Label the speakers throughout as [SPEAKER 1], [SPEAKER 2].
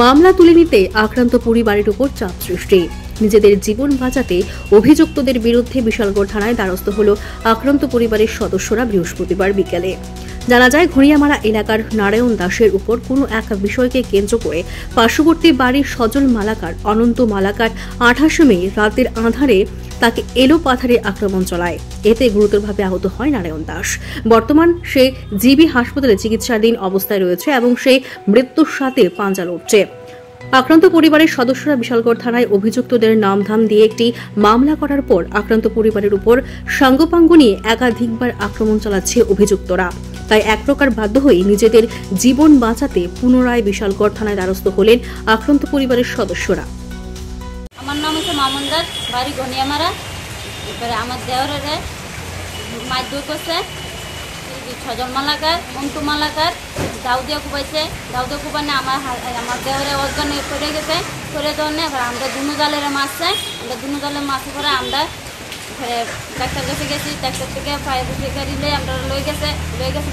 [SPEAKER 1] মামলা তুলে নিতে আক্রান্ত পরিবারের উপর চাপ সৃষ্টি। নিজেদের জীবন বাঁচাতে অভিযুক্তদের বিরুদ্ধে বিশালগড় থানায় দ্বারস্থ হল আক্রান্ত পরিবারের সদস্যরা বৃহস্পতিবার বিকেলে। জানা যায়, ঘড়িয়ামারা এলাকার নারায়ণ দাসের উপর কোনো এক বিষয়কে কেন্দ্র করে পার্শ্ববর্তী বাড়ির সজল মালাকার, অনন্ত মালাকার 28 মে রাতের আঁধারে তাকে এলোপাথারে আক্রমণ চালায়। এতে গুরুতরভাবে আহত হয় নারায়ণ দাস। বর্তমান সে জিবি হাসপাতালে চিকিৎসাধীন অবস্থায় রয়েছে এবং সে মৃত্যুর সাথে পাঞ্জা লড়ছে। আক্রান্ত পরিবারের সদস্যরা বিশালগড় থানায় অভিযুক্তদের নামধাম দিয়ে একটি মামলা করার পর আক্রান্ত পরিবারের উপর সাঙ্গপাঙ্গ নিয়ে একাধিকবার আক্রমণ চালাচ্ছে অভিযুক্তরা। তাই এক প্রকার বাধ্য হয়ে নিজেদের জীবন বাঁচাতে পুনরায় বিশালগড় থানায় দ্বারস্থ হলেন আক্রান্ত পরিবারের সদস্যরা।
[SPEAKER 2] আমার নাম হচ্ছে মামুন দাস, বাড়ি ঘনিয়ামারা। এবারে আমার দেওরের মাইদুর করছে, সজল মালাকার, অন্তু মালাকার, দাউদিয়া কুবাইছে। দাউদিয়া কুবানে আমার দেওরে অজ্ঞানে করে গেছে, করে দেওয়ার নেই। এবার আমরা দুনো জালের মাছছে, আমরা দুনো জালের মাছ করে আমরা ডাক্তার কাছে গেছি। ডাক্তার থেকে ফায়ার গাড়ি নিয়ে আমরা লয়ে গেছে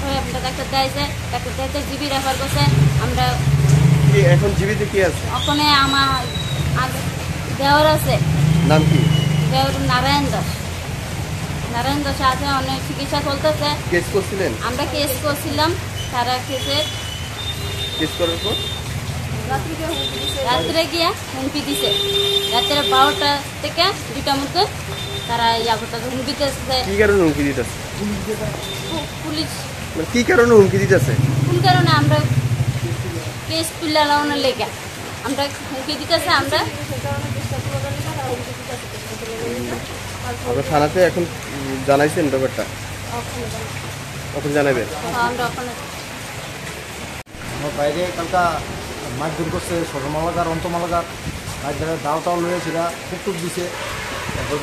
[SPEAKER 2] পরে আমরা ডাক্তার দেয়ছে, ডাক্তার দেয়ছে জিবি রেফার করছে। আমরা
[SPEAKER 3] এখন জিবিতে কি আছে?
[SPEAKER 2] ওখানে আমার দেওর আছে,
[SPEAKER 3] নাম কি?
[SPEAKER 2] দেওর নারায়ণ দাস। নারায়ণ দাস আছে, অনেক চিকিৎসা চলতেছে।
[SPEAKER 3] কেস করছিলেন?
[SPEAKER 2] আমরা কেস করছিলাম। তারা
[SPEAKER 3] কেস করার পর
[SPEAKER 2] রাত্রে গিয়ে হুমকি দিছে। রাত্রে 12টা থেকে 2টার মধ্যে তারা হুমকি দিতেছে।
[SPEAKER 3] কি কারণে হুমকি দিতেছে?
[SPEAKER 2] পুলিশ
[SPEAKER 3] কি কারণে হুমকি দিতেছে?
[SPEAKER 2] কোন কারণে আমরা কেস তুলে লাগানোর লেগে আমরা হুমকি দিতেছে। আমরা
[SPEAKER 3] থানাতে এখন জানাইছেন ব্যাপারটা? ওখানে জানাবেন?
[SPEAKER 2] আমরা ওখানে
[SPEAKER 4] বাইরে কালকা মাছ দূর করছে, সজল মালাকার, অন্ত মালাকার মাছ ধরে দাওটাও লয়েছিল, টুকটুক দিছে। তারপর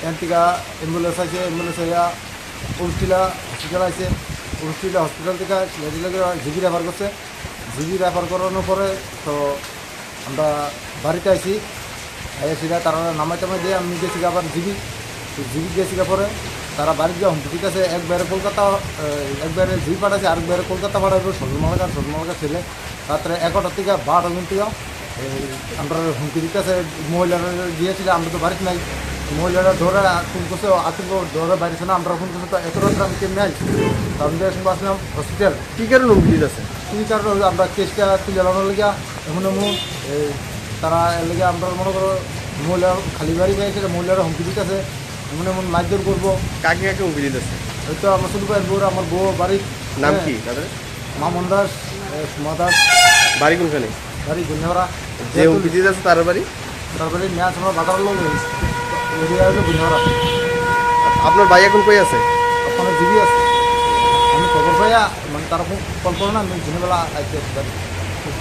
[SPEAKER 4] এনটিকা অ্যাম্বুলেন্স আছে, অ্যাম্বুলেন্স হইয়া উরুষ্টিলা হসপিটাল আছে, উরুষ্টিলা হসপিটাল থেকে জিবি রেফার করছে। জিবি রেফার করানোর পরে তো আমরা বাড়িতে আইসি, আইসিরা তারা নামাই টামাই দিয়ে আমি গেছি আবার জিবি গেছি। পরে তারা বাড়িতে যাওয়া হুমকি আছে, একবারে কলকাতা, একবারে জিবি পাঠাচ্ছে, আরেকবারে কলকাতা পাঠাবে। সজল মালাকার ছেলে রাত্রে 11টা থেকে 12টা পর্যন্ত আমরা হুমকি দিতেছে। মহিলারা গিয়েছিল, আমরা তো বাড়িতে নাই। মহিলারা ধরে ফোন করছে, আতঙ্ক ধরে বাড়িছে না, আমরা ফোন করছে। তো এত রাত্রে আমি কেমনি আইছি, তো আমি সঙ্গে আসলাম হসপিটাল।
[SPEAKER 3] কি কারণে হুমকি দিতেছে?
[SPEAKER 4] কী কারণে আমরা কেসটা তুলে লাগানোর লেগে এমন তারা লেগে আমরা মনে করো মহিলা খালি বাড়ি গিয়েছিল, মহিলারা হুমকি দিতেছে, এমন মারধর করবো।
[SPEAKER 3] কাকে কাকে হুমকি দিতেছে?
[SPEAKER 4] হয়তো আমার শুধু বউর, আমার বউ বাড়ির
[SPEAKER 3] নাম কি তাদের?
[SPEAKER 4] মামুন দাস, সুমা দাস।
[SPEAKER 3] বাড়ি কোনখানে?
[SPEAKER 4] বাড়ি গুনিয়ামারা।
[SPEAKER 3] যে হুমকি দিতেছে তার বাড়ি?
[SPEAKER 4] তার বাড়ি ম্যাচ আমরা বাজার লোক এরিয়া হলো গুনিয়ামারা।
[SPEAKER 3] আপনার ভাই এখন কই আছে?
[SPEAKER 4] ওখানে জিবি আছে। আমি খবর পাইয়া মানে তারা কল করো না, আমি দিনের বেলা আইতে